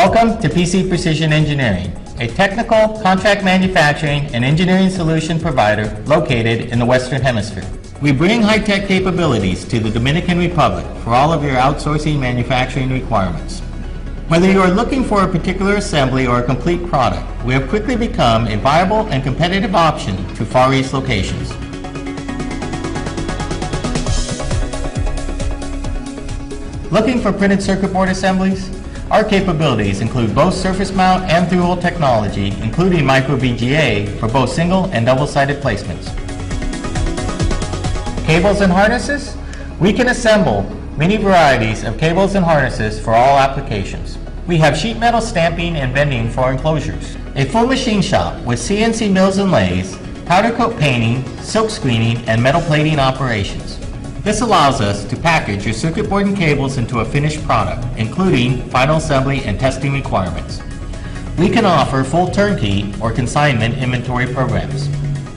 Welcome to PC Precision Engineering, a technical, contract manufacturing, and engineering solution provider located in the Western Hemisphere. We bring high-tech capabilities to the Dominican Republic for all of your outsourcing manufacturing requirements. Whether you are looking for a particular assembly or a complete product, we have quickly become a viable and competitive option to Far East locations. Looking for printed circuit board assemblies? Our capabilities include both surface mount and through-hole technology, including micro VGA for both single and double-sided placements. Cables and harnesses? We can assemble many varieties of cables and harnesses for all applications. We have sheet metal stamping and bending for enclosures, a full machine shop with CNC mills and lathes, powder coat painting, silk screening, and metal plating operations. This allows us to package your circuit board and cables into a finished product, including final assembly and testing requirements. We can offer full turnkey or consignment inventory programs.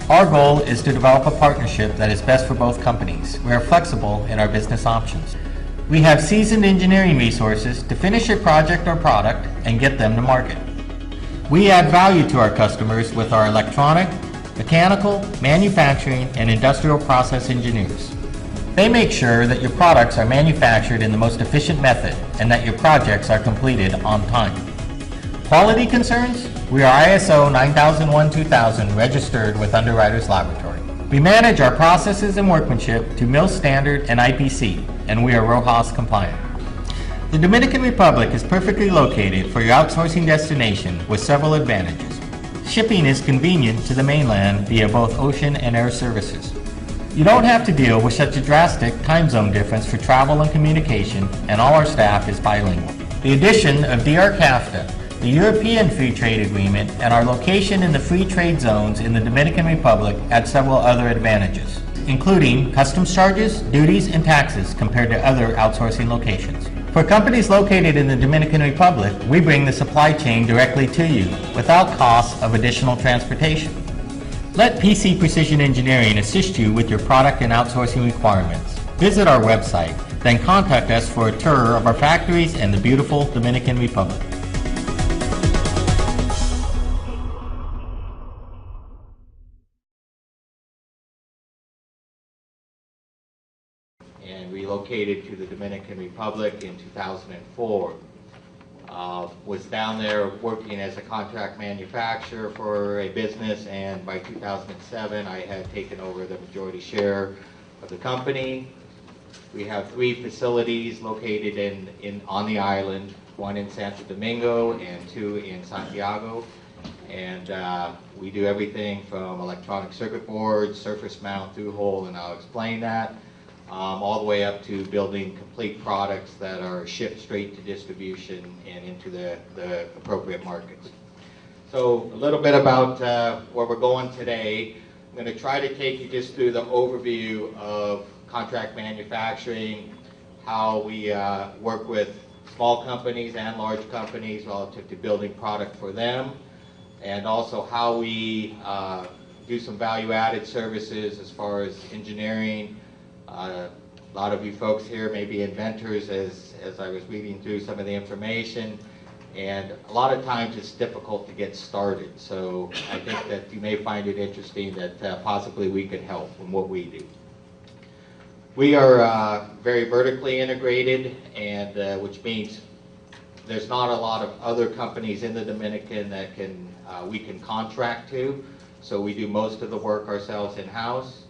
Our goal is to develop a partnership that is best for both companies. We are flexible in our business options. We have seasoned engineering resources to finish your project or product and get them to market. We add value to our customers with our electronic, mechanical, manufacturing, and industrial process engineers. They make sure that your products are manufactured in the most efficient method and that your projects are completed on time. Quality concerns? We are ISO 9001-2000 registered with Underwriters Laboratory. We manage our processes and workmanship to MIL standard and IPC, and we are RoHS compliant. The Dominican Republic is perfectly located for your outsourcing destination with several advantages. Shipping is convenient to the mainland via both ocean and air services. You don't have to deal with such a drastic time zone difference for travel and communication, and all our staff is bilingual. The addition of DR-CAFTA, the European Free Trade Agreement, and our location in the free trade zones in the Dominican Republic add several other advantages, including customs charges, duties, and taxes compared to other outsourcing locations. For companies located in the Dominican Republic, we bring the supply chain directly to you without costs of additional transportation. Let PC Precision Engineering assist you with your product and outsourcing requirements. Visit our website, then contact us for a tour of our factories in the beautiful Dominican Republic. And relocated to the Dominican Republic in 2004. Was down there working as a contract manufacturer for a business, and by 2007 I had taken over the majority share of the company. We have 3 facilities located on the island, 1 in Santo Domingo and 2 in Santiago. And we do everything from electronic circuit boards, surface mount, through hole, and I'll explain that, all the way up to building complete products that are shipped straight to distribution and into the appropriate markets. So a little bit about where we're going today. I'm going to try to take you just through the overview of contract manufacturing, how we work with small companies and large companies relative to building product for them, and also how we do some value-added services as far as engineering. A lot of you folks here may be inventors, as I was reading through some of the information, and a lot of times it's difficult to get started. So I think that you may find it interesting that possibly we can help in what we do. We are very vertically integrated, and which means there's not a lot of other companies in the Dominican that we can contract to. So we do most of the work ourselves in-house.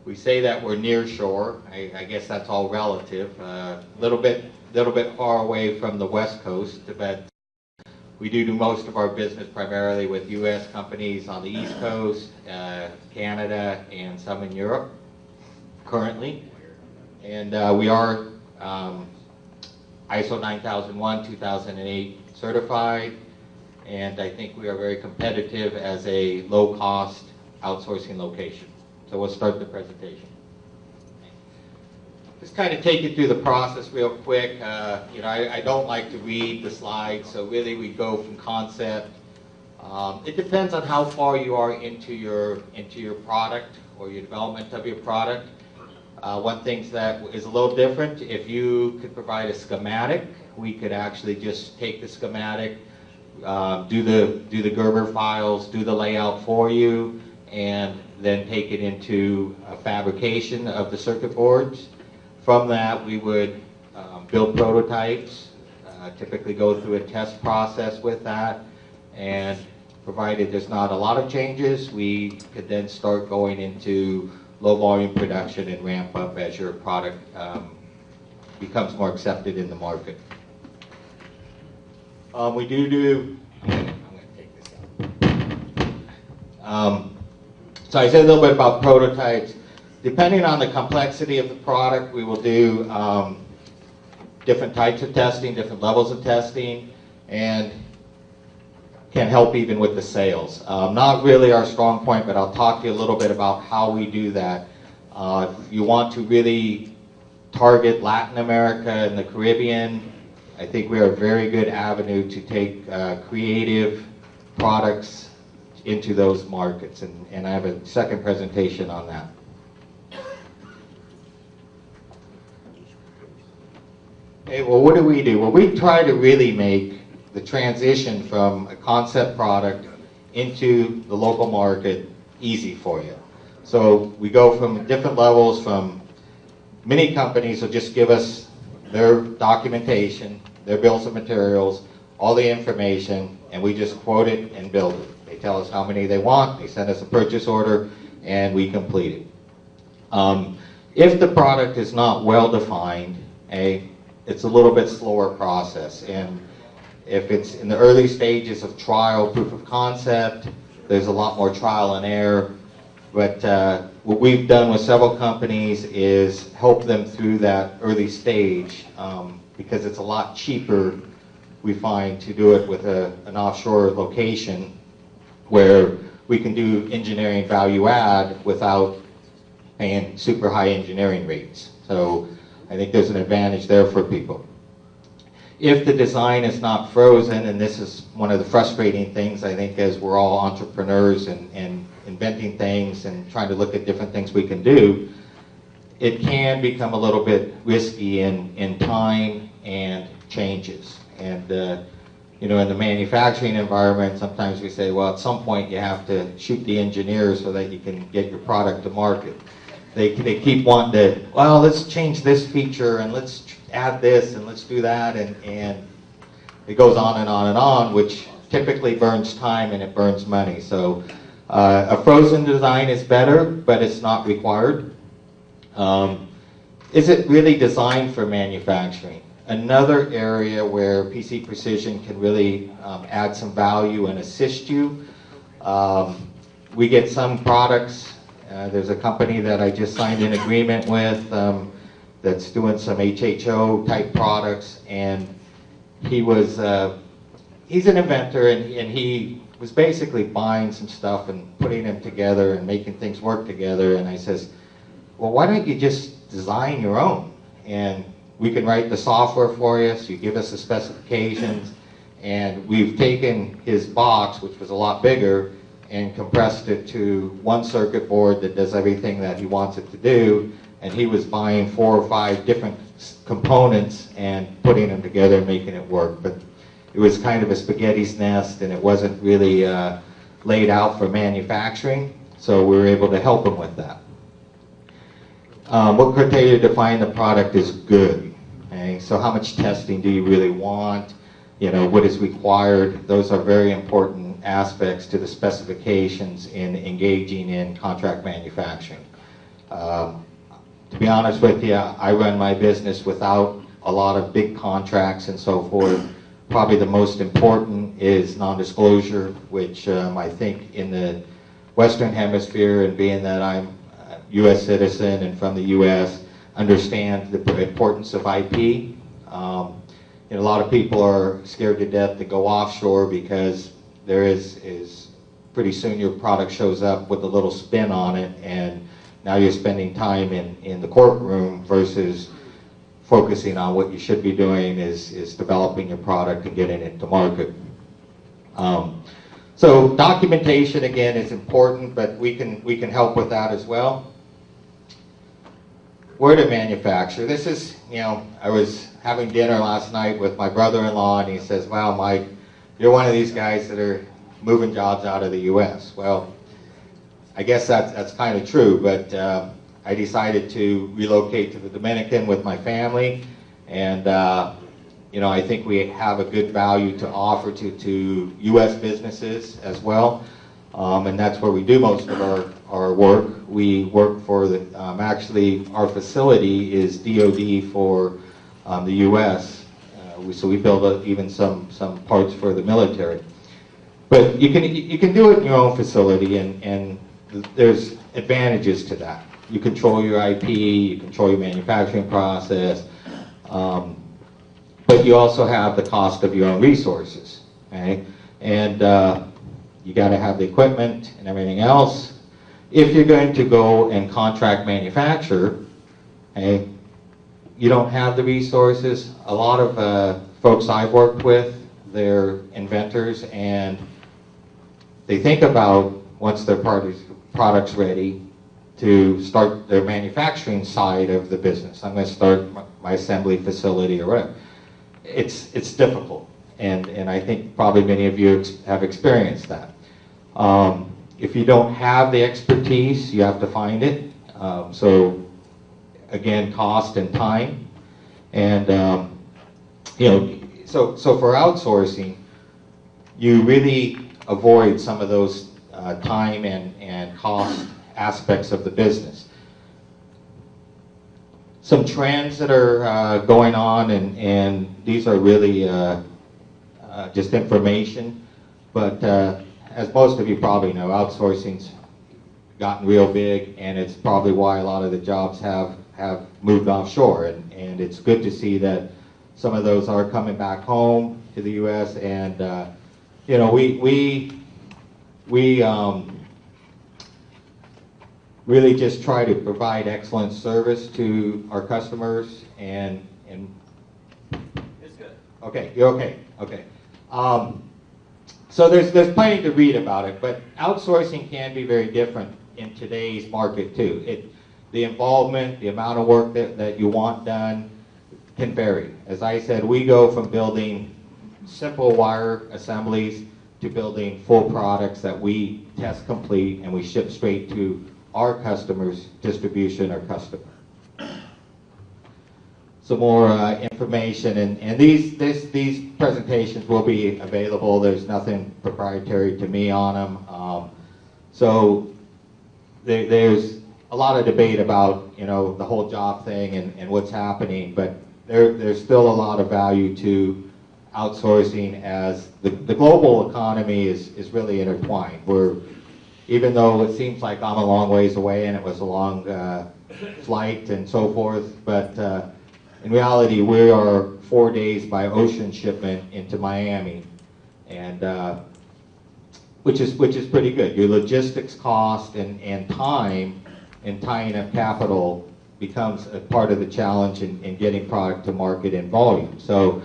We say that we're near shore. I guess that's all relative. Little bit far away from the West Coast, but we do most of our business primarily with U.S. companies on the East Coast, Canada, and some in Europe currently. And we are ISO 9001-2008 certified, and I think we are very competitive as a low-cost outsourcing location. So we'll start the presentation. Just kind of take you through the process real quick. I don't like to read the slides, so really we go from concept. It depends on how far you are into your product or your development of your product. One thing that is a little different, if you could provide a schematic, we could actually just take the schematic, do the Gerber files, do the layout for you, and then take it into fabrication of the circuit boards. From that, we would build prototypes, typically go through a test process with that, and provided there's not a lot of changes, we could then start going into low volume production and ramp up as your product becomes more accepted in the market. We do, I'm going to take this out. So I said a little bit about prototypes. Depending on the complexity of the product, we will do different types of testing, different levels of testing, and can help even with the sales. Not really our strong point, but I'll talk to you a little bit about how we do that. If you want to really target Latin America and the Caribbean, I think we are a very good avenue to take creative products into those markets, and I have a second presentation on that. Okay, well, what do? Well, we try to really make the transition from a concept product into the local market easy for you. So we go from different levels. From many companies will just give us their documentation, their bills of materials, all the information, and we just quote it and build it. They tell us how many they want, they send us a purchase order, and we complete it. If the product is not well defined, it's a little bit slower process, and if it's in the early stages of trial, proof of concept, there's a lot more trial and error. But what we've done with several companies is help them through that early stage, because it's a lot cheaper, we find, to do it with an offshore location where we can do engineering value add without paying super high engineering rates. So I think there's an advantage there for people. If the design is not frozen, and this is one of the frustrating things, I think, as we're all entrepreneurs and inventing things and trying to look at different things we can do, it can become a little bit risky in time and changes. And you know, in the manufacturing environment, sometimes we say, well, at some point you have to shoot the engineers so that you can get your product to market. They keep wanting to, well, let's change this feature and let's add this and let's do that, and it goes on and on and on, which typically burns time and it burns money. So a frozen design is better, but it's not required. Is it really designed for manufacturing? Another area where PC Precision can really add some value and assist you. We get some products. There's a company that I just signed an agreement with that's doing some HHO type products, and he's an inventor, and he was basically buying some stuff and putting them together and making things work together. And I says, well, why don't you just design your own, and we can write the software for you, so you give us the specifications. And we've taken his box, which was a lot bigger, and compressed it to one circuit board that does everything that he wants it to do. And he was buying 4 or 5 different components and putting them together and making it work. But it was kind of a spaghetti's nest, and it wasn't really laid out for manufacturing, so we were able to help him with that. What criteria define the product is good? Okay? So how much testing do you really want? You know, what is required? Those are very important aspects to the specifications in engaging in contract manufacturing. To be honest with you, I run my business without a lot of big contracts and so forth. Probably the most important is non-disclosure, which I think in the Western Hemisphere, and being that I'm a U.S. citizen and from the U.S., understand the importance of IP. A lot of people are scared to death to go offshore because there is pretty soon your product shows up with a little spin on it, and now you're spending time in the courtroom versus focusing on what you should be doing is developing your product and getting it to market. So documentation, again, is important, but we can help with that as well. we're the manufacturer. This is, you know, I was having dinner last night with my brother-in-law, and he says, "Wow, Mike, you're one of these guys that are moving jobs out of the U.S." Well, I guess that's kind of true, but I decided to relocate to the Dominican with my family, and you know, I think we have a good value to offer to U.S. businesses as well, and that's where we do most of our work. We work for the, actually our facility is DoD for the U.S., so we build even some parts for the military. But you can do it in your own facility, and there's advantages to that. You control your IP, you control your manufacturing process, but you also have the cost of your own resources, okay? And you got to have the equipment and everything else. If you're going to go and contract manufacture, okay, you don't have the resources. A lot of folks I've worked with, they're inventors, and they think about, once their product's ready, to start their manufacturing side of the business. I'm going to start my assembly facility or whatever. It's difficult, and I think probably many of you have experienced that. If you don't have the expertise, you have to find it. So again, cost and time, and you know, so for outsourcing, you really avoid some of those time and cost aspects of the business. Some trends that are going on, and these are really just information, but as most of you probably know, outsourcing's gotten real big, and it's probably why a lot of the jobs have moved offshore, and it's good to see that some of those are coming back home to the U.S., and you know, we really just try to provide excellent service to our customers, and it's good. Okay, you're okay. Okay. So there's plenty to read about it, but outsourcing can be very different in today's market too. The involvement, the amount of work that you want done can vary. As I said, we go from building simple wire assemblies to building full products that we test complete and we ship straight to our customers' distribution or customer. Some more information, and these presentations will be available. There's nothing proprietary to me on them. So there's a lot of debate about, you know, the whole job thing and what's happening, but there's still a lot of value to outsourcing, as the global economy is really intertwined. Even though it seems like I'm a long ways away and it was a long flight and so forth, but in reality we are 4 days by ocean shipment into Miami, and which is pretty good. Your logistics cost and time and tying up capital becomes a part of the challenge in getting product to market in volume. So,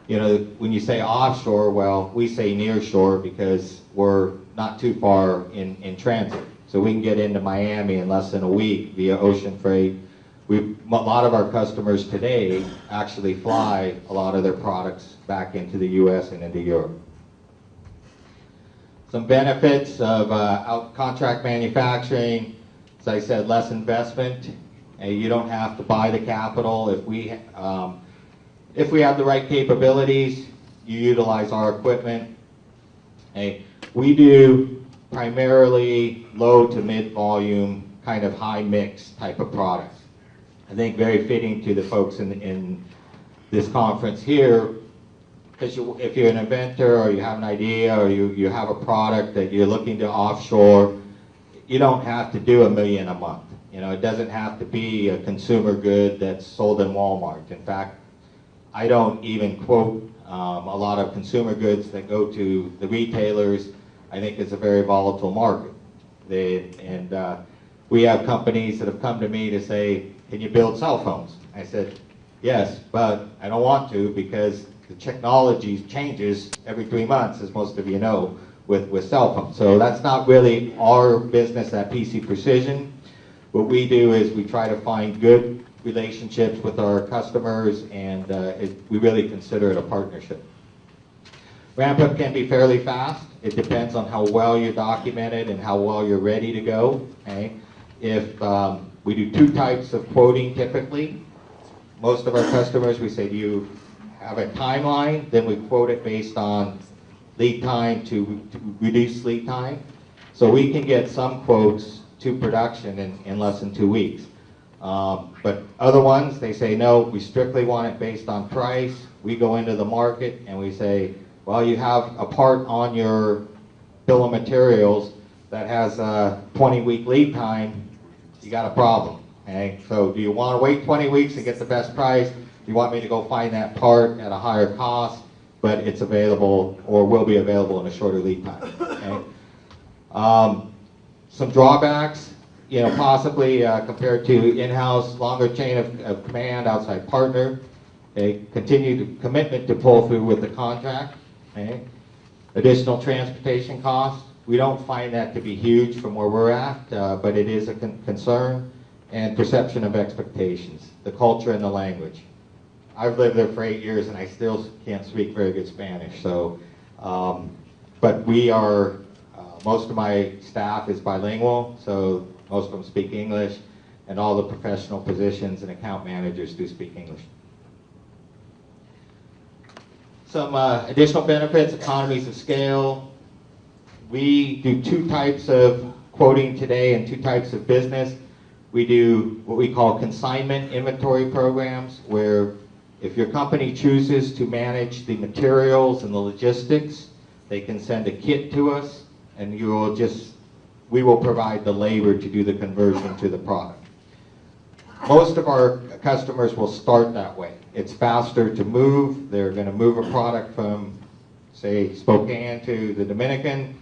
you know, when you say offshore, well, we say near shore because we're not too far in transit. So we can get into Miami in less than a week via ocean freight. A lot of our customers today actually fly a lot of their products back into the U.S. and into Europe. Some benefits of contract manufacturing: as I said, less investment. You don't have to buy the capital. If we have the right capabilities, you utilize our equipment. We do primarily low to mid volume, kind of high mix type of products. I think very fitting to the folks in this conference here, because if you're an inventor or you have an idea or you have a product that you're looking to offshore, you don't have to do $1 million a month. You know, it doesn't have to be a consumer good that's sold in Walmart. In fact, I don't even quote a lot of consumer goods that go to the retailers. I think it's a very volatile market. We have companies that have come to me to say, "Can you build cell phones?" I said, "Yes, but I don't want to, because the technology changes every 3 months, as most of you know, with cell phones." So that's not really our business at PC Precision. What we do is we try to find good relationships with our customers, and we really consider it a partnership. Ramp up can be fairly fast. It depends on how well you're documented and how well you're ready to go. Okay? If we do two types of quoting typically, most of our customers, we say, do you have a timeline? Then we quote it based on lead time to reduce lead time. So we can get some quotes to production in less than 2 weeks. But other ones, they say, no, we strictly want it based on price. We go into the market and we say, well, you have a part on your bill of materials that has a 20-week lead time, you got a problem. Okay? So do you want to wait 20 weeks and get the best price? Do you want me to go find that part at a higher cost, but it's available or will be available in a shorter lead time? Okay? Some drawbacks, possibly compared to in-house, longer chain of command, outside partner, okay? Continued commitment to pull through with the contract, okay? Additional transportation costs. We don't find that to be huge from where we're at, but it is a concern. And perception of expectations, the culture and the language. I've lived there for 8 years and I still can't speak very good Spanish. So, but we are, most of my staff is bilingual, so most of them speak English, and all the professional positions and account managers do speak English. Some additional benefits, economies of scale. We do two types of quoting today and two types of business. We do what we call consignment inventory programs, where if your company chooses to manage the materials and the logistics, they can send a kit to us, and we will provide the labor to do the conversion to the product. Most of our customers will start that way. It's faster to move. They're going to move a product from, say, Spokane to the Dominican.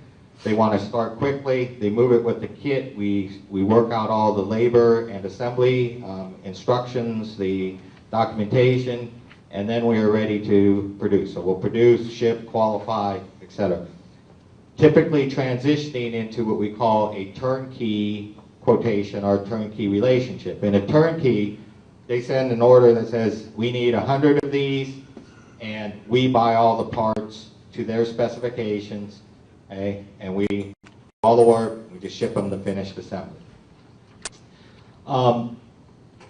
They want to start quickly. They move it with the kit. We work out all the labor and assembly instructions, the documentation, and then we are ready to produce. So we'll produce, ship, qualify, etc. Typically transitioning into what we call a turnkey quotation or turnkey relationship. In a turnkey, they send an order that says, we need 100 of these, and we buy all the parts to their specifications. Okay, and we do all the work, we just ship them the finished assembly.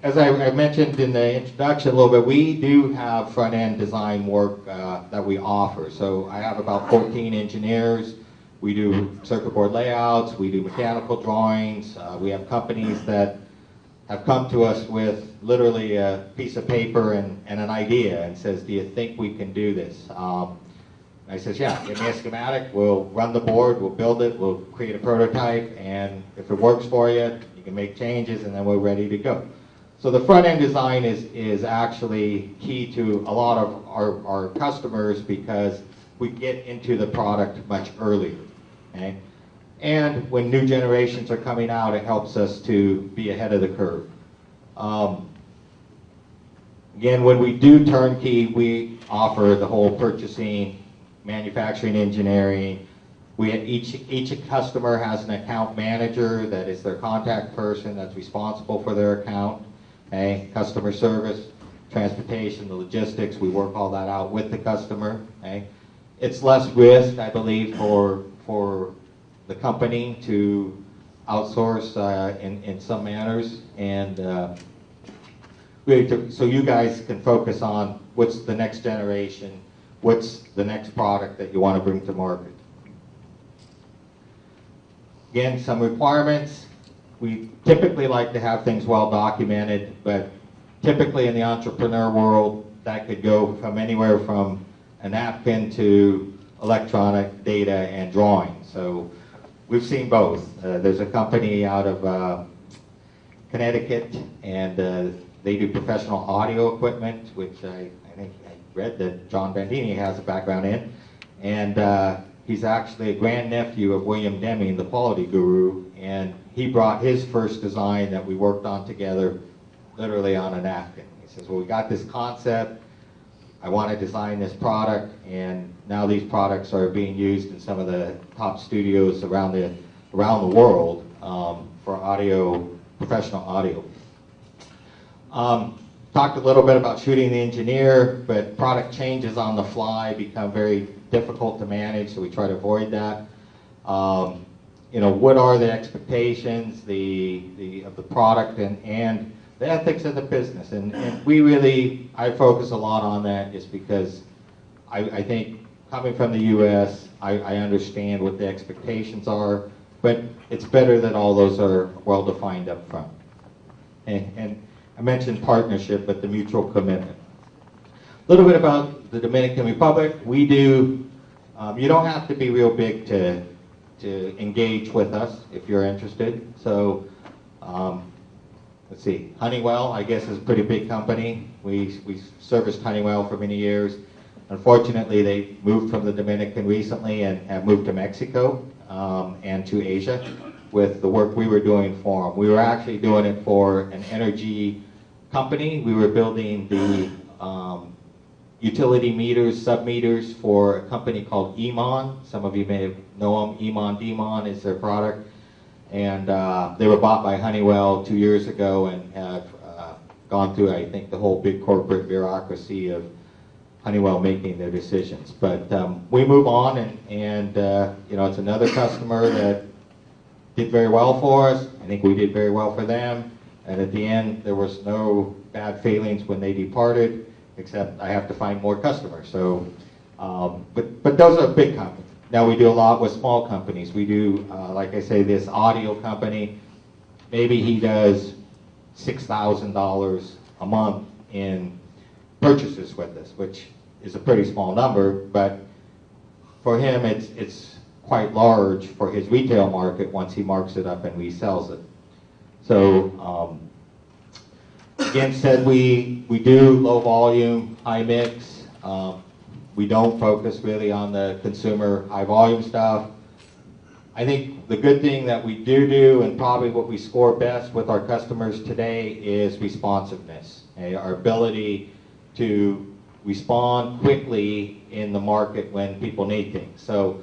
As I mentioned in the introduction a little bit, we do have front-end design work that we offer. So I have about 14 engineers. We do circuit board layouts, we do mechanical drawings. We have companies that have come to us with literally a piece of paper and an idea and says, do you think we can do this? I says, yeah, give me a schematic, we'll run the board, we'll build it, we'll create a prototype, and if it works for you, you can make changes, and then we're ready to go. So the front-end design is actually key to a lot of our customers because we get into the product much earlier. Okay? And when new generations are coming out, it helps us to be ahead of the curve. Again, when we do turnkey, we offer the whole purchasing, manufacturing, engineering. Each customer has an account manager that is their contact person that's responsible for their account. Okay? Customer service, transportation, the logistics, we work all that out with the customer. Okay? It's less risk, I believe, for the company to outsource in some manners, and really so you guys can focus on what's the next generation, what's the next product that you want to bring to market. Again, some requirements. We typically like to have things well documented, but typically in the entrepreneur world, that could go from anywhere from a napkin to electronic data and drawing. So we've seen both. There's a company out of Connecticut, and they do professional audio equipment, which I think I read that John Bandini has a background in. And he's actually a grandnephew of William Deming, the quality guru, and he brought his first design that we worked on together literally on a napkin. He says, well, we got this concept, I want to design this product, and now these products are being used in some of the top studios around the world for audio, professional audio. Talked a little bit about shooting the engineer, but product changes on the fly become very difficult to manage, so we try to avoid that. You know, what are the expectations of the product and the ethics of the business? And I focus a lot on that just because I think coming from the U.S., I understand what the expectations are, but it's better that all those are well defined up front. And I mentioned partnership, but the mutual commitment. A little bit about the Dominican Republic. We do, you don't have to be real big to engage with us if you're interested. So, let's see, Honeywell, I guess, is a pretty big company. We serviced Honeywell for many years. Unfortunately, they moved from the Dominican recently and have moved to Mexico and to Asia with the work we were doing for them. We were actually doing it for an energy company. We were building the utility meters, sub-meters for a company called Emon. Some of you may know them. Emon Demon is their product. And they were bought by Honeywell 2 years ago and have gone through, I think, the whole big corporate bureaucracy of Honeywell making their decisions. But we move on, and you know, it's another customer that did very well for us. I think we did very well for them. And at the end, there was no bad feelings when they departed, except I have to find more customers. So, but those are big companies. Now we do a lot with small companies. We do, like I say, this audio company. Maybe he does $6,000 a month in purchases with us, which is a pretty small number, but for him it's quite large for his retail market once he marks it up and resells it. So again, said we do low volume, high mix. We don't focus really on the consumer high volume stuff. I think the good thing that we do, and probably what we score best with our customers today, is responsiveness. Okay? Our ability to respond quickly in the market when people need things. So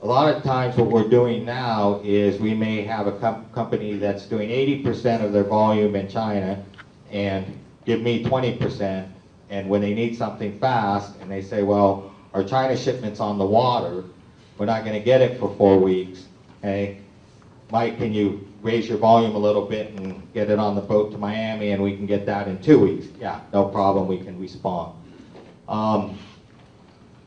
a lot of times what we're doing now is we may have a company that's doing 80% of their volume in China and give me 20%, and when they need something fast and they say, well, our China shipment's on the water, we're not going to get it for 4 weeks. Hey, Mike, can you raise your volume a little bit and get it on the boat to Miami and we can get that in 2 weeks? Yeah, no problem, we can respond.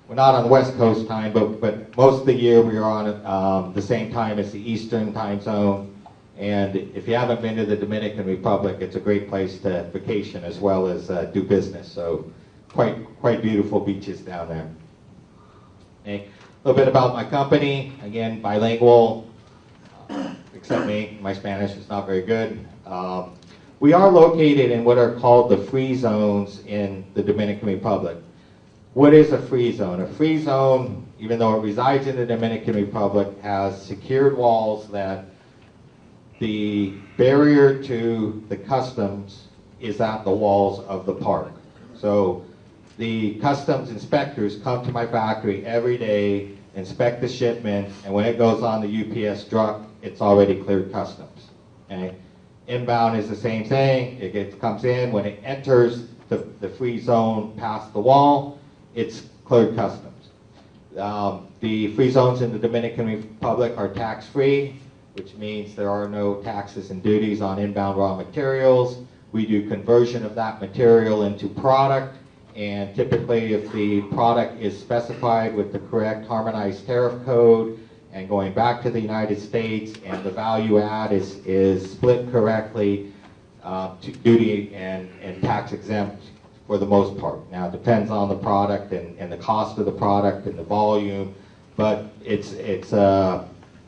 We're not on West Coast time, but most of the year we are on the same time as the Eastern time zone. And if you haven't been to the Dominican Republic, it's a great place to vacation as well as do business. So quite beautiful beaches down there. Okay. A little bit about my company. Again, bilingual, except me. My Spanish is not very good. We are located in what are called the free zones in the Dominican Republic. What is a free zone? A free zone, even though it resides in the Dominican Republic, has secured walls that the barrier to the customs is at the walls of the park. So the customs inspectors come to my factory every day, inspect the shipment, and when it goes on the UPS truck, it's already cleared customs. Okay? Inbound is the same thing. It comes in. When it enters the free zone past the wall, it's cleared customs. The free zones in the Dominican Republic are tax-free, which means there are no taxes and duties on inbound raw materials. We do conversion of that material into product, and typically if the product is specified with the correct harmonized tariff code and going back to the United States and the value add is split correctly, to duty and tax exempt for the most part. Now it depends on the product and the cost of the product and the volume, but it's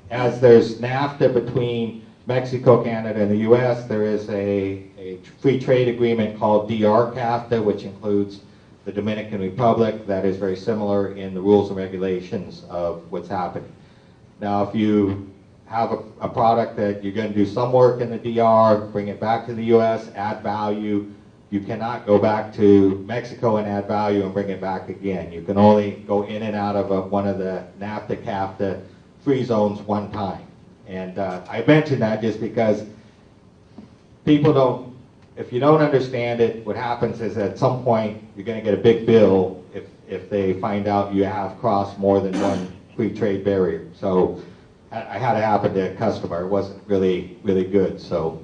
as there's NAFTA between Mexico, Canada, and the U.S., there is a free trade agreement called DR-CAFTA, which includes the Dominican Republic, that is very similar in the rules and regulations of what's happening. Now, if you have a product that you're going to do some work in the DR, bring it back to the U.S., add value, you cannot go back to Mexico and add value and bring it back again. You can only go in and out of one of the NAFTA, CAFTA free zones one time. And I mention that just because people don't if you don't understand it, what happens is at some point you're going to get a big bill if they find out you have crossed more than one free trade barrier. So I had it happen to a customer. It wasn't really good. So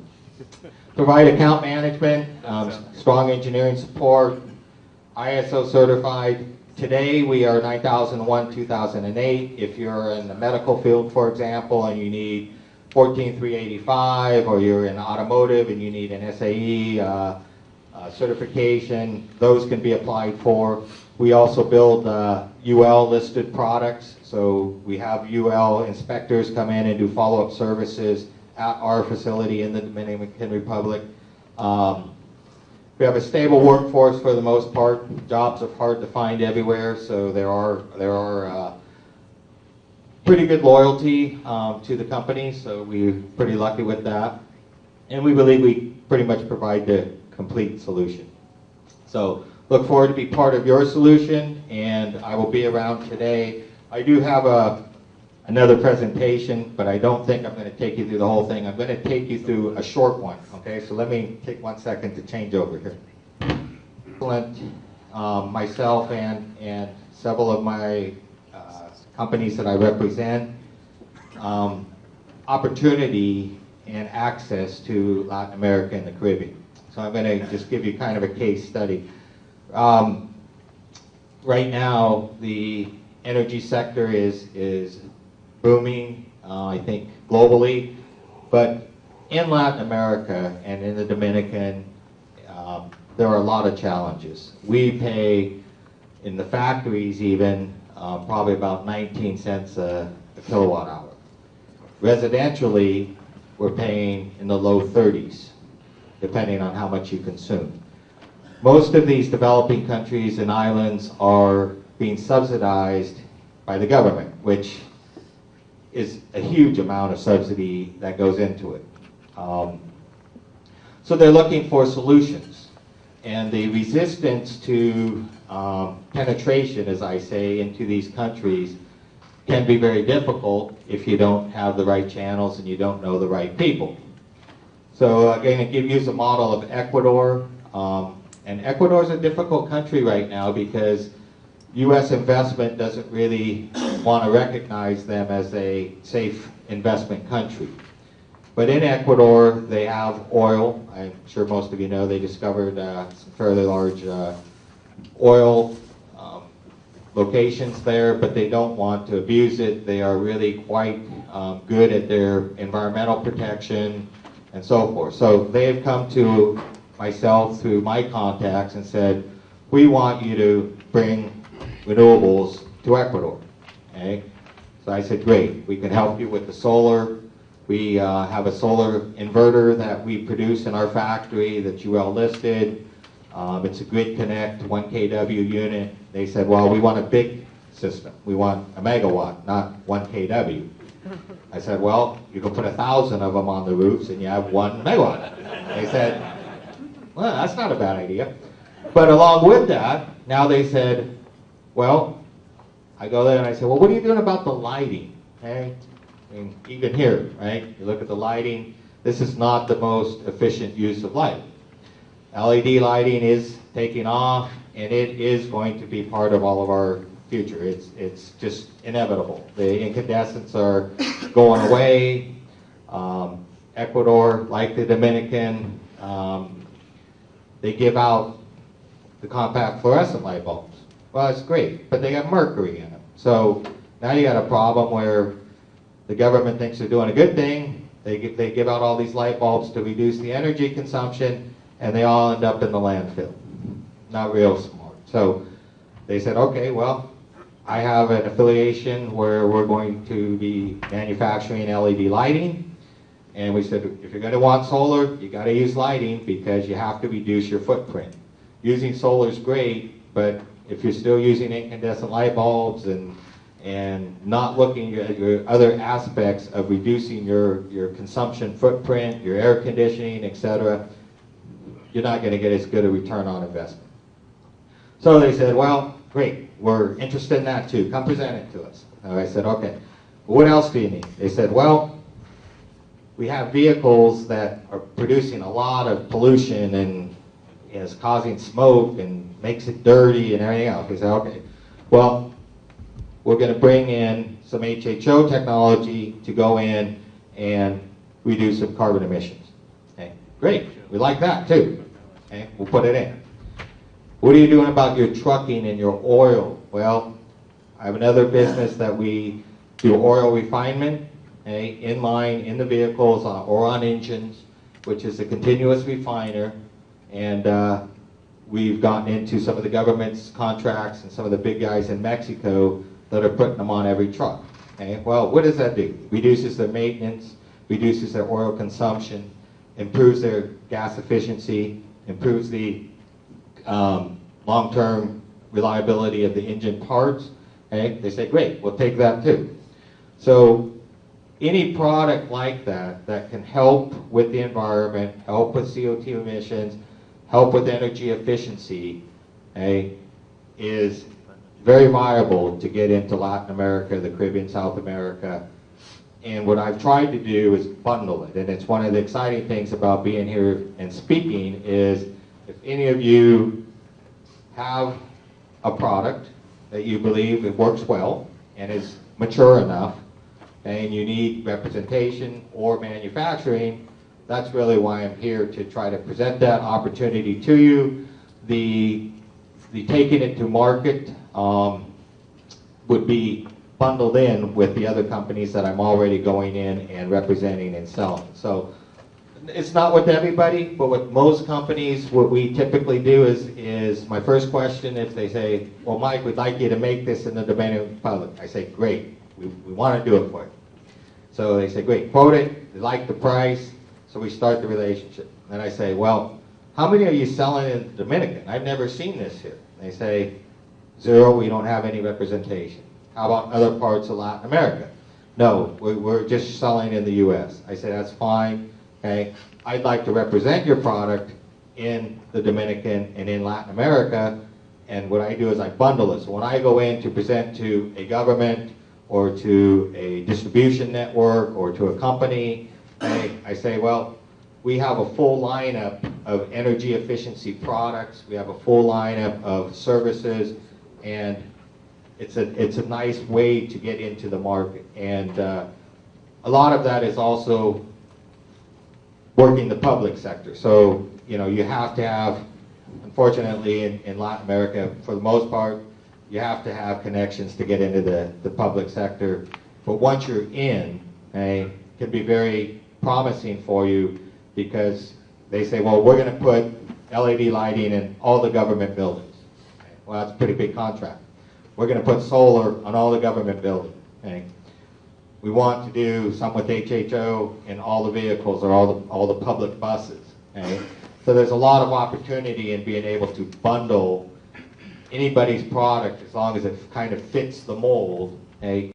provide account management, strong engineering support, ISO certified. Today we are 9001, 2008. If you're in the medical field, for example, and you need 14385, or you're in automotive and you need an SAE certification, those can be applied for. We also build UL listed products, so we have UL inspectors come in and do follow-up services at our facility in the Dominican Republic. We have a stable workforce for the most part. Jobs are hard to find everywhere, so there are pretty good loyalty to the company, so we're pretty lucky with that. And we believe we pretty much provide the complete solution. So look forward to be part of your solution, and I will be around today. I do have another presentation, but I don't think I'm going to take you through the whole thing. I'm going to take you through a short one, okay? So let me take 1 second to change over here. Myself and several of my companies that I represent, opportunity and access to Latin America and the Caribbean. So I'm going to just give you kind of a case study. Right now, the energy sector is booming, I think, globally. But in Latin America and in the Dominican, there are a lot of challenges. We pay, in the factories even, probably about 19 cents a kilowatt hour. Residentially, we're paying in the low 30s, depending on how much you consume. Most of these developing countries and islands are being subsidized by the government, which is a huge amount of subsidy that goes into it. So they're looking for solutions. And the resistance to penetration, as I say, into these countries can be very difficult if you don't have the right channels and you don't know the right people. So I'm going to give you a model of Ecuador. And Ecuador is a difficult country right now because U.S. investment doesn't really want to recognize them as a safe investment country. But in Ecuador, they have oil. I'm sure most of you know they discovered some fairly large oil locations there, but they don't want to abuse it. They are really quite good at their environmental protection and so forth. So they've come to myself through my contacts and said, we want you to bring renewables to Ecuador. Okay? So I said, great, we can help you with the solar. We have a solar inverter that we produce in our factory that's UL listed. It's a grid connect 1 kW unit. They said, well, we want a big system. We want a megawatt, not 1 kW. I said, well, you can put 1,000 of them on the roofs and you have 1 megawatt. They said, well, that's not a bad idea. But along with that, now they said, well, I go there and I say, well, what are you doing about the lighting? Okay? I mean, even here, right? You look at the lighting, this is not the most efficient use of light. LED lighting is taking off, and it is going to be part of all of our future. It's just inevitable. The incandescents are going away. Ecuador, like the Dominican, they give out the compact fluorescent light bulbs. Well, it's great, but they got mercury in them. So now you got a problem where the government thinks they're doing a good thing. They give out all these light bulbs to reduce the energy consumption, and they all end up in the landfill. Not real smart. So they said, okay, well, I have an affiliation where we're going to be manufacturing LED lighting. And we said, if you're going to want solar, you got to use lighting because you have to reduce your footprint. Using solar is great, but if you're still using incandescent light bulbs and not looking at your other aspects of reducing your consumption footprint, your air conditioning, etc., you're not going to get as good a return on investment. So they said, well, great, we're interested in that too. Come present it to us. And I said, okay, what else do you need? They said, well, we have vehicles that are producing a lot of pollution and is causing smoke and makes it dirty and everything else. We say, okay, well, we're going to bring in some HHO technology to go in and reduce some carbon emissions. Okay, great. We like that too. Okay, we'll put it in. What are you doing about your trucking and your oil? Well, I have another business that we do oil refinement, okay, in line in the vehicles or on engines, which is a continuous refiner. And we've gotten into some of the government's contracts and some of the big guys in Mexico that are putting them on every truck. Okay? Well, what does that do? Reduces their maintenance, reduces their oil consumption, improves their gas efficiency, improves the long-term reliability of the engine parts. Okay? They say, great, we'll take that too. So any product like that that can help with the environment, help with CO2 emissions, help with energy efficiency, okay, is very viable to get into Latin America, the Caribbean, South America. And what I've tried to do is bundle it. And it's one of the exciting things about being here and speaking is if any of you have a product that you believe it works well and is mature enough, and you need representation or manufacturing, that's really why I'm here, to try to present that opportunity to you. The taking it to market would be bundled in with the other companies that I'm already going in and representing and selling. So it's not with everybody, but with most companies, what we typically do is my first question, if they say, well, Mike, we'd like you to make this in the Dominican Republic. I say, great, we want to do it for you. So they say, great, quote it, they like the price, so we start the relationship. Then I say, well, how many are you selling in the Dominican? I've never seen this here. They say, 0, we don't have any representation. How about other parts of Latin America? No, we're just selling in the US. I say, that's fine, okay. I'd like to represent your product in the Dominican and in Latin America, and what I do is I bundle it. So when I go in to present to a government or to a distribution network or to a company, I say, well, we have a full lineup of energy efficiency products, we have a full lineup of services, and it's a nice way to get into the market. And a lot of that is also working the public sector. So, you know, you have to have, unfortunately in Latin America, for the most part, you have to have connections to get into the public sector. But once you're in, it can be very promising for you, because they say, well, we're going to put LED lighting in all the government buildings. Okay. Well, that's a pretty big contract. We're going to put solar on all the government buildings. Okay. We want to do some with HHO in all the vehicles or all the public buses. Okay. So there's a lot of opportunity in being able to bundle anybody's product as long as it kind of fits the mold. Okay.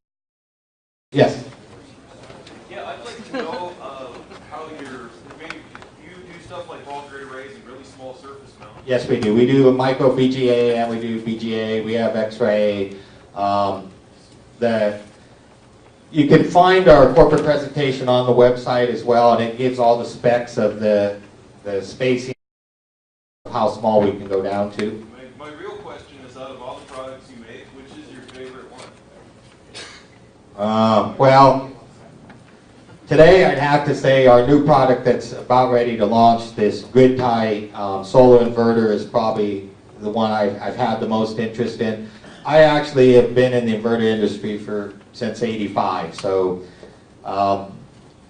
Yes? Yeah, I'd like to know how maybe you do stuff like ball grid arrays and really small surface mount. Yes, we do. We do micro VGA and we do VGA. We have X-ray. You can find our corporate presentation on the website as well, and it gives all the specs of the spacing, how small we can go down to. My real question is, out of all the products you make, which is your favorite one? Well, today I'd have to say our new product that's about ready to launch, this grid tie solar inverter, is probably the one I've had the most interest in. I actually have been in the inverter industry since '85, so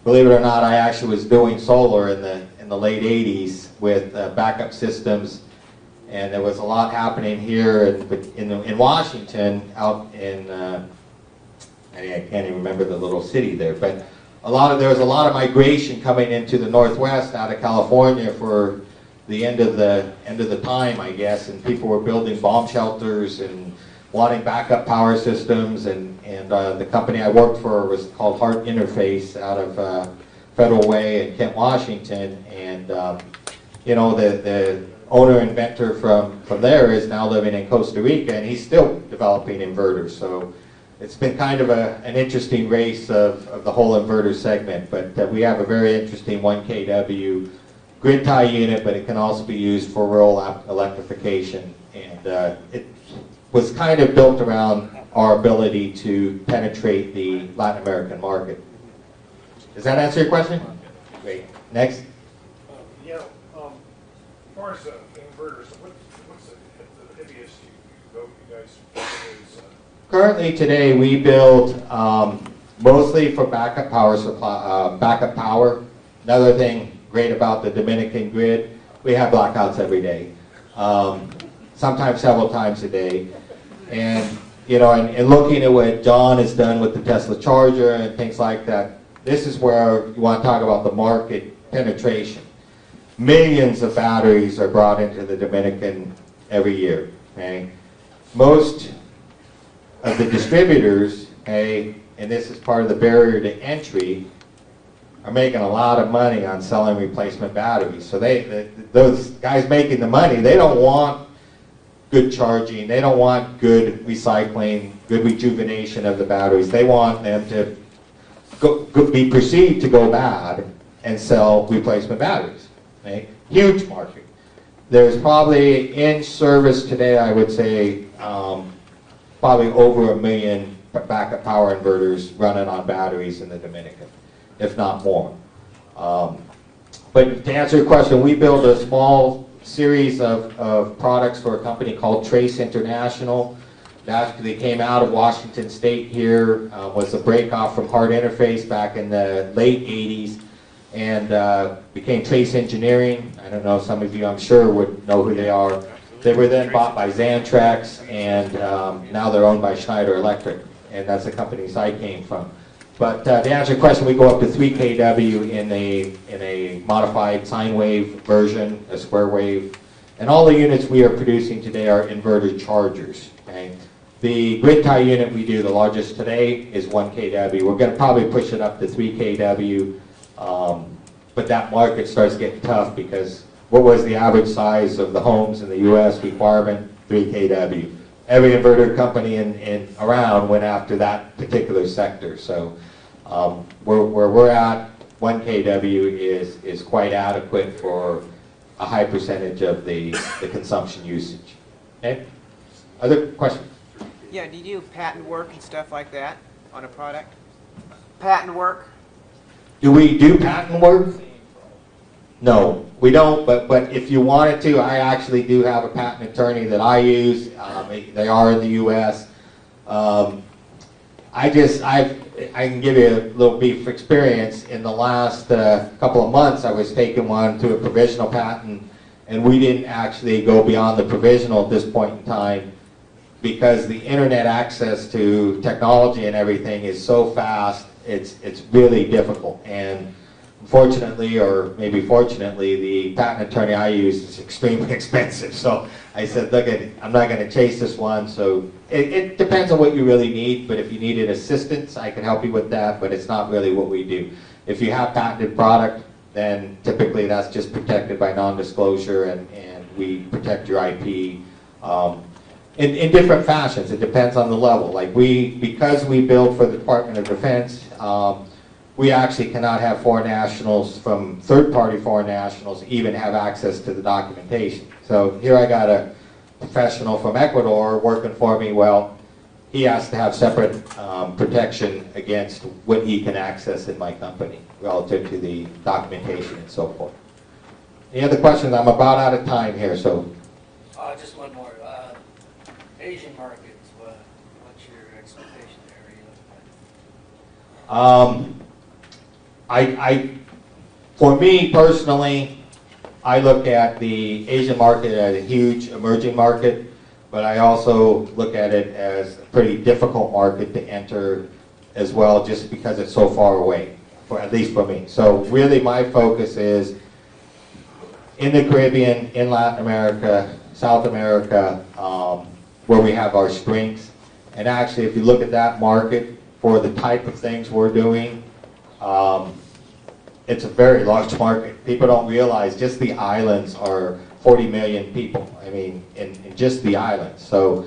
believe it or not, I actually was doing solar in the late '80s with backup systems, and there was a lot happening here in Washington, out in I can't even remember the little city there, but there was a lot of migration coming into the Northwest out of California for the end of the time, I guess, and people were building bomb shelters and wanting backup power systems, and the company I worked for was called Heart Interface out of Federal Way in Kent, Washington, and you know, the owner inventor from there is now living in Costa Rica, and he's still developing inverters. So it's been kind of an interesting race of the whole inverter segment, but we have a very interesting 1 kW grid tie unit, but it can also be used for rural electrification, and it was kind of built around our ability to penetrate the Latin American market. Does that answer your question? Great. Next. Yeah, as far as inverters, what's the heaviest you guys is? Currently today we build mostly for backup power supply, backup power. Another thing great about the Dominican grid, we have blackouts every day, sometimes several times a day. And you know, and looking at what John has done with the Tesla charger and things like that, this is where you want to talk about the market penetration. Millions of batteries are brought into the Dominican every year. Okay? Most of the distributors, okay, and this is part of the barrier to entry, are making a lot of money on selling replacement batteries. So those guys making the money, they don't want good charging, they don't want good recycling, good rejuvenation of the batteries. They want them to be perceived to go bad and sell replacement batteries. Okay? Huge market. There's probably in service today, I would say, probably over 1 million backup power inverters running on batteries in the Dominican, if not more. But to answer your question, we build a small series of products for a company called Trace International. That actually came out of Washington State here, was a breakoff from Hard Interface back in the late 80s, and became Trace Engineering. I don't know, some of you I'm sure would know who they are. They were then bought by Xantrex, and now they're owned by Schneider Electric, and that's the companies I came from. But to answer your question, we go up to 3 kW in a modified sine wave version, a square wave, and all the units we are producing today are inverter chargers. Okay? The grid tie unit we do, the largest today, is 1 kW. We're going to probably push it up to 3 kW, but that market starts getting tough because what was the average size of the homes in the U.S. requirement? 3 kW. Every inverter company around went after that particular sector. So where we're at, 1 kW is quite adequate for a high percentage of the consumption usage. Okay? Other questions? Yeah, do you do patent work and stuff like that on a product? Patent work? Do we do patent work? No, we don't, but if you wanted to, I actually do have a patent attorney that I use. They are in the U.S. I can give you a little brief experience. In the last couple of months, I was taking one to a provisional patent, and we didn't actually go beyond the provisional at this point in time because the internet access to technology and everything is so fast, it's really difficult. And unfortunately, or maybe fortunately, the patent attorney I use is extremely expensive. So I said, look, I'm not going to chase this one. So it depends on what you really need, but if you needed assistance, I can help you with that, but it's not really what we do. If you have patented product, then typically that's just protected by non-disclosure, and we protect your IP in different fashions. It depends on the level. Like because we build for the Department of Defense, we actually cannot have foreign nationals from third-party foreign nationals even have access to the documentation. So here I got a professional from Ecuador working for me. Well, he has to have separate protection against what he can access in my company relative to the documentation and so forth. Any other questions? I'm about out of time here, so. Just one more. Asian markets, what's your expectation there? For me personally, I look at the Asian market as a huge emerging market, but I also look at it as a pretty difficult market to enter as well, just because it's so far away, at least for me. So really my focus is in the Caribbean, in Latin America, South America, where we have our strengths. And actually, if you look at that market for the type of things we're doing, it's a very large market. People don't realize just the islands are 40 million people. I mean, in just the islands. So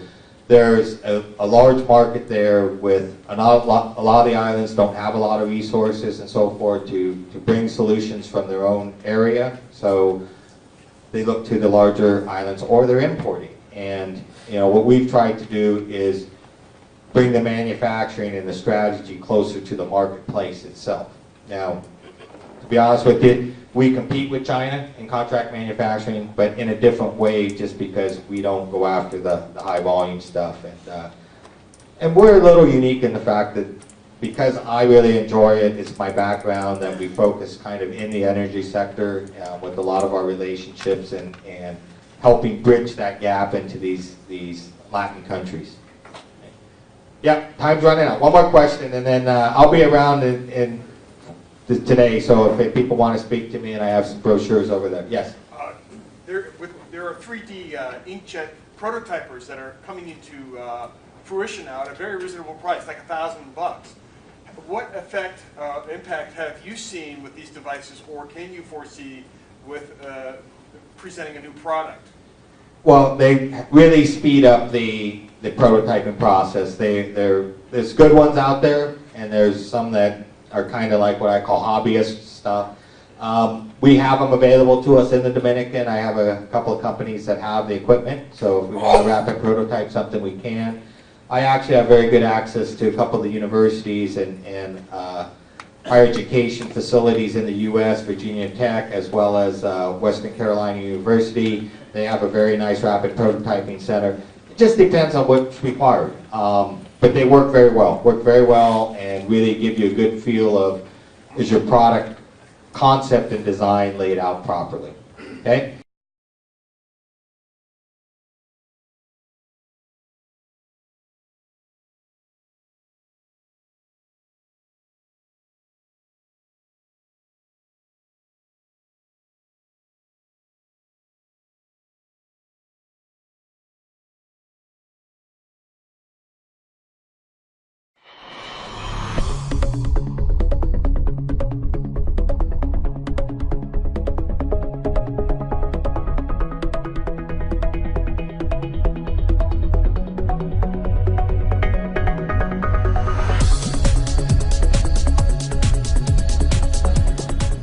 there's a large market there with a lot of the islands don't have a lot of resources and so forth to bring solutions from their own area. So they look to the larger islands or they're importing. And what we've tried to do is bring the manufacturing and the strategy closer to the marketplace itself. Now, to be honest with you, we compete with China in contract manufacturing, but in a different way just because we don't go after the high volume stuff. And we're a little unique in the fact that because I really enjoy it, it's my background, that we focus kind of in the energy sector with a lot of our relationships and helping bridge that gap into these Latin countries. Yeah, time's running out. One more question, and then I'll be around today, so if people want to speak to me, and I have some brochures over there. Yes? There are 3D inkjet prototypers that are coming into fruition now at a very reasonable price, like $1,000. What impact have you seen with these devices, or can you foresee with presenting a new product? Well, they really speed up the prototyping process. There's good ones out there, and there's some that are kind of like what I call hobbyist stuff. We have them available to us in the Dominican. I have a couple of companies that have the equipment, so if we want to rapid prototype something, we can. I actually have very good access to a couple of the universities and higher education facilities in the U.S., Virginia Tech, as well as Western Carolina University. They have a very nice rapid prototyping center. It just depends on what's required. But they work very well, and really give you a good feel of, is your product concept and design laid out properly, okay?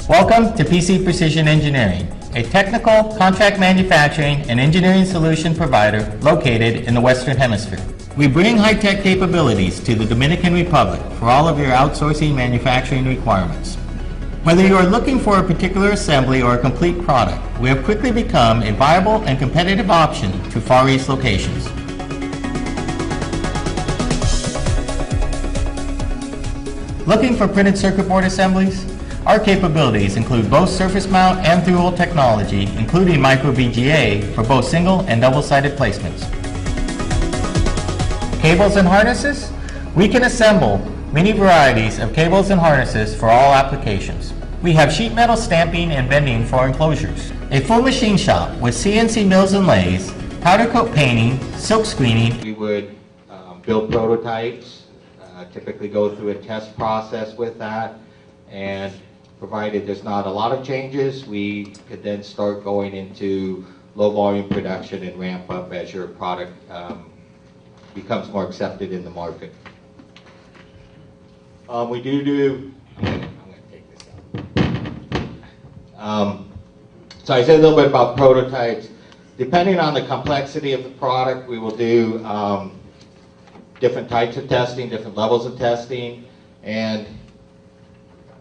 Welcome to PC Precision Engineering, a technical, contract manufacturing, and engineering solution provider located in the Western Hemisphere. We bring high-tech capabilities to the Dominican Republic for all of your outsourcing manufacturing requirements. Whether you are looking for a particular assembly or a complete product, we have quickly become a viable and competitive option to Far East locations. Looking for printed circuit board assemblies? Our capabilities include both surface mount and through-hole technology, including micro VGA for both single and double-sided placements. Cables and harnesses? We can assemble many varieties of cables and harnesses for all applications. We have sheet metal stamping and bending for enclosures, a full machine shop with CNC mills and lathes, powder coat painting, silk screening. We would build prototypes, typically go through a test process with that, and provided there's not a lot of changes, we could then start going into low volume production and ramp up as your product becomes more accepted in the market. We do, I'm going to take this out. So I said a little bit about prototypes. Depending on the complexity of the product, we will do different types of testing, different levels of testing, and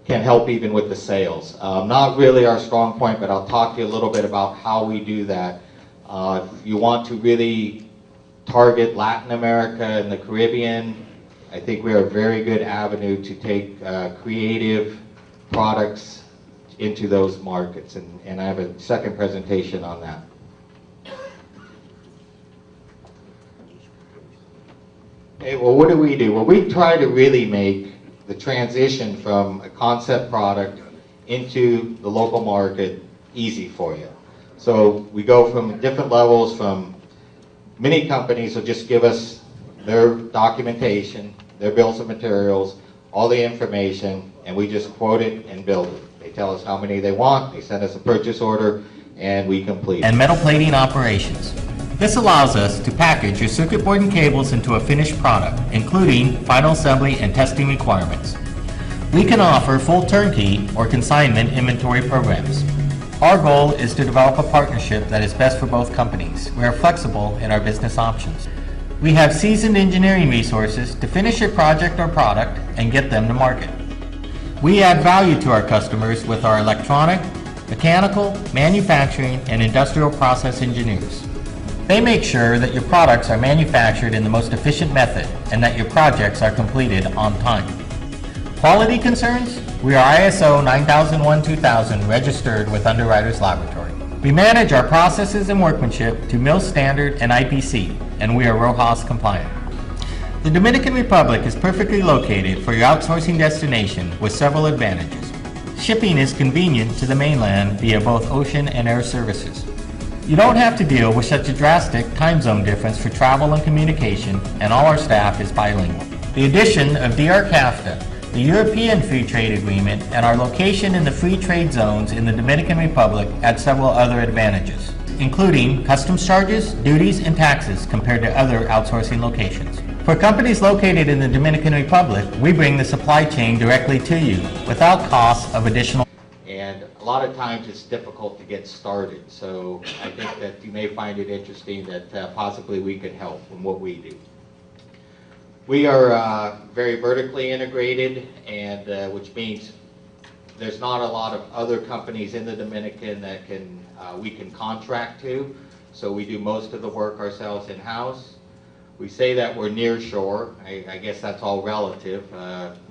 can help even with the sales. Not really our strong point, but I'll talk to you a little bit about how we do that. If you want to really target Latin America and the Caribbean, I think we are a very good avenue to take creative products into those markets, and I have a second presentation on that. Okay, well, what do? Well, we try to really make the transition from a concept product into the local market easy for you. So we go from different levels. From many companies will just give us their documentation, their bills of materials, all the information, and we just quote it and build it. They tell us how many they want, they send us a purchase order, and we complete. And metal plating operations. This allows us to package your circuit board and cables into a finished product, including final assembly and testing requirements. We can offer full turnkey or consignment inventory programs. Our goal is to develop a partnership that is best for both companies. We are flexible in our business options. We have seasoned engineering resources to finish a project or product and get them to market. We add value to our customers with our electronic, mechanical, manufacturing, and industrial process engineers. They make sure that your products are manufactured in the most efficient method and that your projects are completed on time. Quality concerns? We are ISO 9001-2000 registered with Underwriters Laboratory. We manage our processes and workmanship to MIL standard and IPC, and we are RoHS compliant. The Dominican Republic is perfectly located for your outsourcing destination with several advantages. Shipping is convenient to the mainland via both ocean and air services. You don't have to deal with such a drastic time zone difference for travel and communication, and all our staff is bilingual. The addition of DR-CAFTA, the European Free Trade Agreement, and our location in the free trade zones in the Dominican Republic add several other advantages, including customs charges, duties, and taxes compared to other outsourcing locations. For companies located in the Dominican Republic, we bring the supply chain directly to you without costs of additional. And a lot of times it's difficult to get started, so I think that you may find it interesting that possibly we could help in what we do. We are very vertically integrated, and which means there's not a lot of other companies in the Dominican that we can contract to, so we do most of the work ourselves in-house. We say that we're near shore. I guess that's all relative.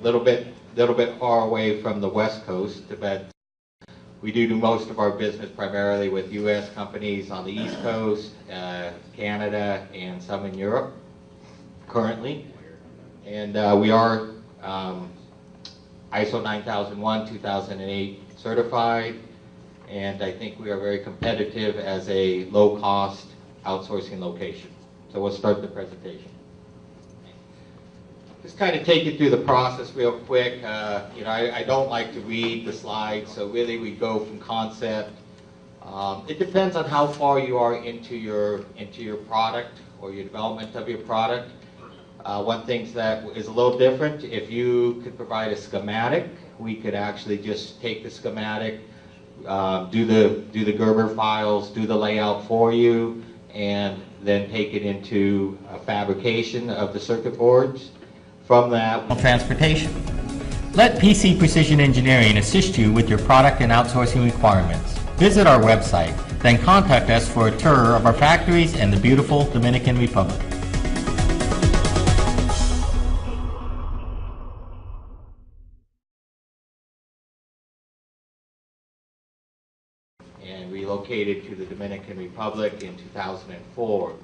Little bit far away from the West Coast, but we do most of our business primarily with U.S. companies on the East Coast, Canada, and some in Europe currently. And we are ISO 9001-2008 certified, and I think we are very competitive as a low-cost outsourcing location. So we'll start the presentation. Just kind of take you through the process real quick. I don't like to read the slides, so really we go from concept. It depends on how far you are into your product or your development of your product. One thing that is a little different, if you could provide a schematic, we could actually just take the schematic, do the Gerber files, do the layout for you, and then take it into a fabrication of the circuit boards. From that, transportation. Let PC Precision Engineering assist you with your product and outsourcing requirements. Visit our website, then contact us for a tour of our factories and the beautiful Dominican Republic. And relocated to the Dominican Republic in 2004.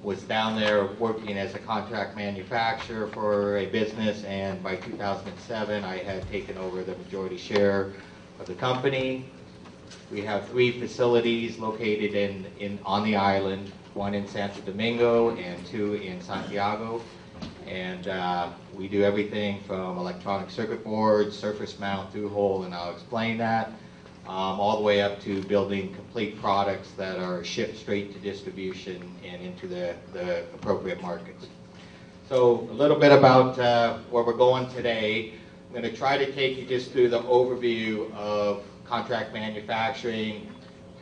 Was down there working as a contract manufacturer for a business, and by 2007 I had taken over the majority share of the company. We have 3 facilities located on the island, one in Santo Domingo and 2 in Santiago. And we do everything from electronic circuit boards, surface mount, through hole, and I'll explain that, all the way up to building complete products that are shipped straight to distribution and into the appropriate markets. So a little bit about where we're going today. I'm going to try to take you just through the overview of contract manufacturing,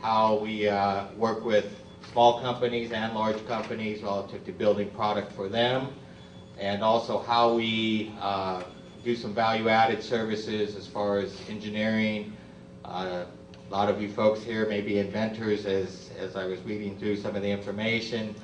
how we work with small companies and large companies relative to building product for them, and also how we do some value-added services as far as engineering. A lot of you folks here may be inventors, as I was reading through some of the information.